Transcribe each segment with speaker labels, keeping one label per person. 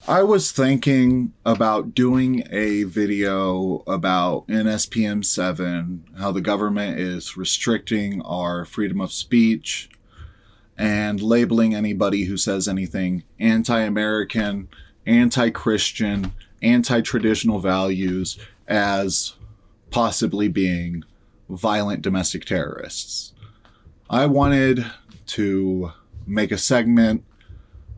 Speaker 1: I was thinking about doing a video about NSPM 7, how the government is restricting our freedom of speech and labeling anybody who says anything anti-American, anti-Christian, anti-traditional values as possibly being violent domestic terrorists. I wanted to make a segment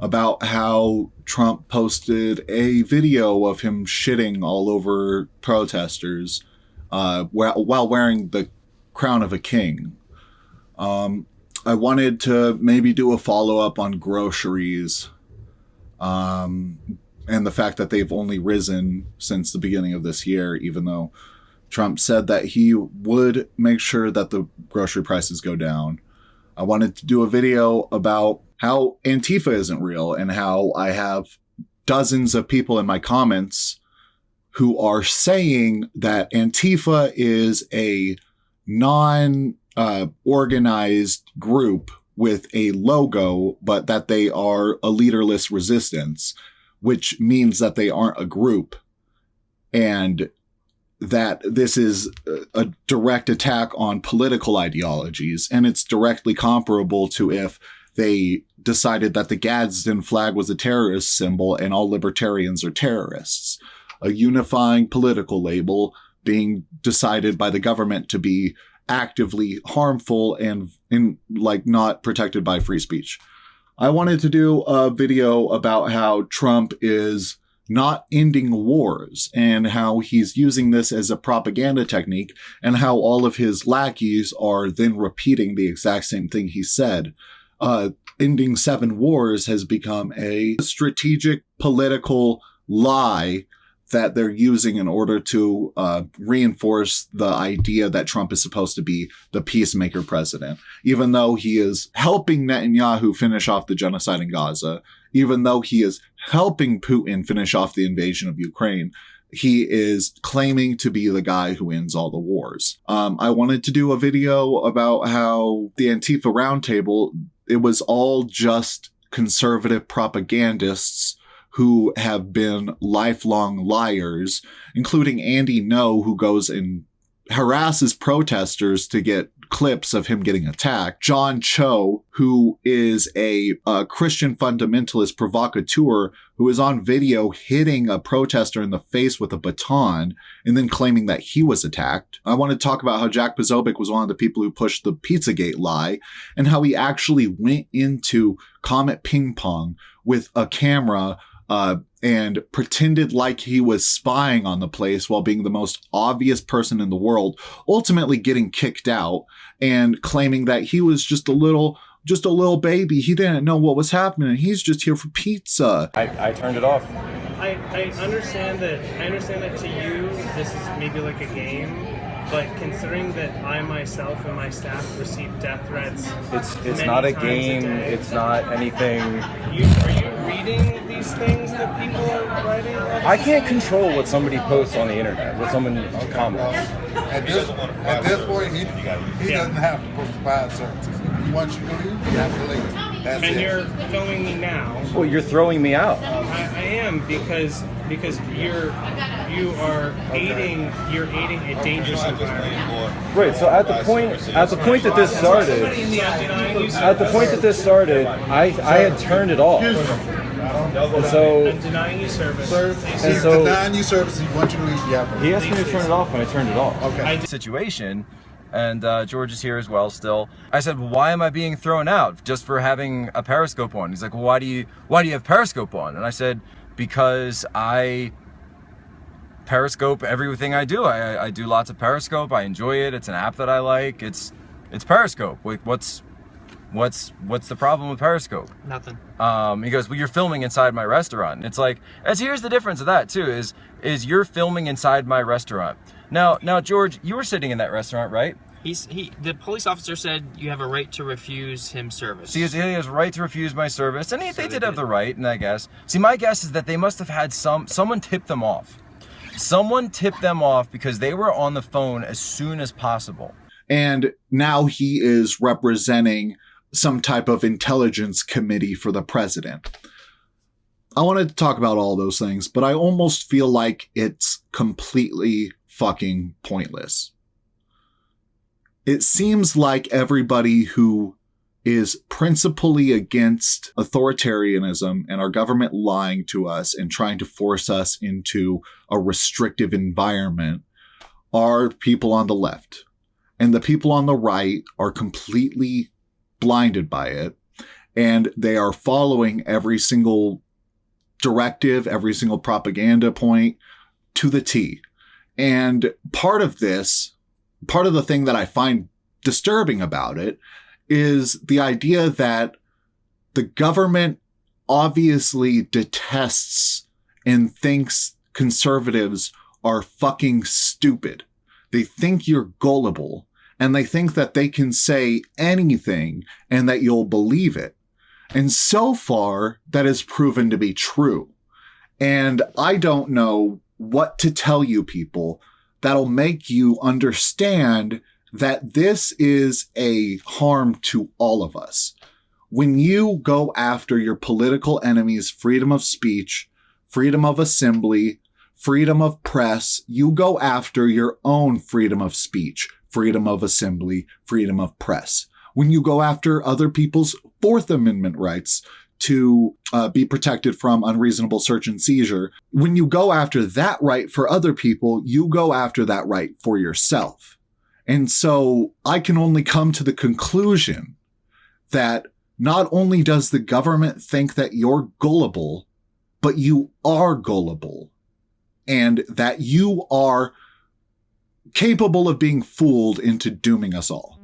Speaker 1: about how Trump posted a video of him shitting all over protesters while wearing the crown of a king. I wanted to maybe do a follow-up on groceries and the fact that they've only risen since the beginning of this year, even though Trump said that he would make sure that the grocery prices go down. I wanted to do a video about how Antifa isn't real and how I have dozens of people in my comments who are saying that Antifa is a non-organized group with a logo, but that they are a leaderless resistance, which means that they aren't a group, and that this is a direct attack on political ideologies. And it's directly comparable to if they decided that the Gadsden flag was a terrorist symbol and all libertarians are terrorists. A unifying political label being decided by the government to be actively harmful and not protected by free speech. I wanted to do a video about how Trump is not ending wars and how he's using this as a propaganda technique and how all of his lackeys are then repeating the exact same thing he said. Ending 7 wars has become a strategic political lie that they're using in order to reinforce the idea that Trump is supposed to be the peacemaker president, even though he is helping Netanyahu finish off the genocide in Gaza, even though he is helping Putin finish off the invasion of Ukraine. He is claiming to be the guy who ends all the wars. I wanted to do a video about how the Antifa Roundtable, it was all just conservative propagandists who have been lifelong liars, including Andy Ngo, who goes and harasses protesters to get clips of him getting attacked. Jon Choe, who is a Christian fundamentalist provocateur who is on video hitting a protester in the face with a baton and then claiming that he was attacked. I want to talk about how Jack Posobiec was one of the people who pushed the Pizzagate lie and how he actually went into Comet Ping Pong with a camera and pretended like he was spying on the place while being the most obvious person in the world, ultimately getting kicked out and claiming that he was just a little baby. He didn't know what was happening. He's just here for pizza.
Speaker 2: I turned it off.
Speaker 3: I understand that to you this is maybe like a game, but considering that I myself and my staff receive death threats,
Speaker 2: it's not a game. It's not anything.
Speaker 3: Are you reading these things that people are writing?
Speaker 2: I can't control what somebody posts on the internet, what someone comments.
Speaker 4: At this point, he doesn't have to provide services. If he wants you to leave, you have to leave. That's
Speaker 3: and
Speaker 4: it.
Speaker 3: you're filming me now.
Speaker 2: Well, you're throwing me out.
Speaker 3: I am because you're aiding a dangerous environment.
Speaker 2: Right. So at the point that this started, I had turned it off. And so
Speaker 3: I'm denying you service.
Speaker 4: He's denying you service. He wants you to leave. Yeah.
Speaker 2: He asked me to turn it off, and I turned it off.
Speaker 4: Okay.
Speaker 5: Situation, and George is here as well still. I said, well, why am I being thrown out just for having a Periscope on? He's like, well, why do you have Periscope on? And I said, because I Periscope everything I do. I do lots of Periscope. I enjoy it. It's an app that I like. It's Periscope. What's the problem with Periscope?
Speaker 3: Nothing.
Speaker 5: He goes, well, you're filming inside my restaurant. And it's like, here's the difference of that too, is you're filming inside my restaurant. Now, George, you were sitting in that restaurant, right?
Speaker 6: The police officer said you have a right to refuse him service.
Speaker 5: So he has a right to refuse my service, and they did have the right, and I guess. See, my guess is that they must have had someone tip them off. Someone tipped them off because they were on the phone as soon as possible.
Speaker 1: And now he is representing some type of intelligence committee for the president. I wanted to talk about all those things, but I almost feel like it's completely fucking pointless. It seems like everybody who is principally against authoritarianism and our government lying to us and trying to force us into a restrictive environment are people on the left. And the people on the right are completely blinded by it. And they are following every single directive, every single propaganda point to the T. And part of the thing that I find disturbing about it is the idea that the government obviously detests and thinks conservatives are fucking stupid. They think you're gullible, and they think that they can say anything and that you'll believe it. And so far, that has proven to be true. And I don't know what to tell you people that'll make you understand that this is a harm to all of us. When you go after your political enemy's freedom of speech, freedom of assembly, freedom of press, you go after your own freedom of speech, freedom of assembly, freedom of press. When you go after other people's Fourth Amendment rights to be protected from unreasonable search and seizure, when you go after that right for other people, you go after that right for yourself. And so I can only come to the conclusion that not only does the government think that you're gullible, but you are gullible, and that you are capable of being fooled into dooming us all.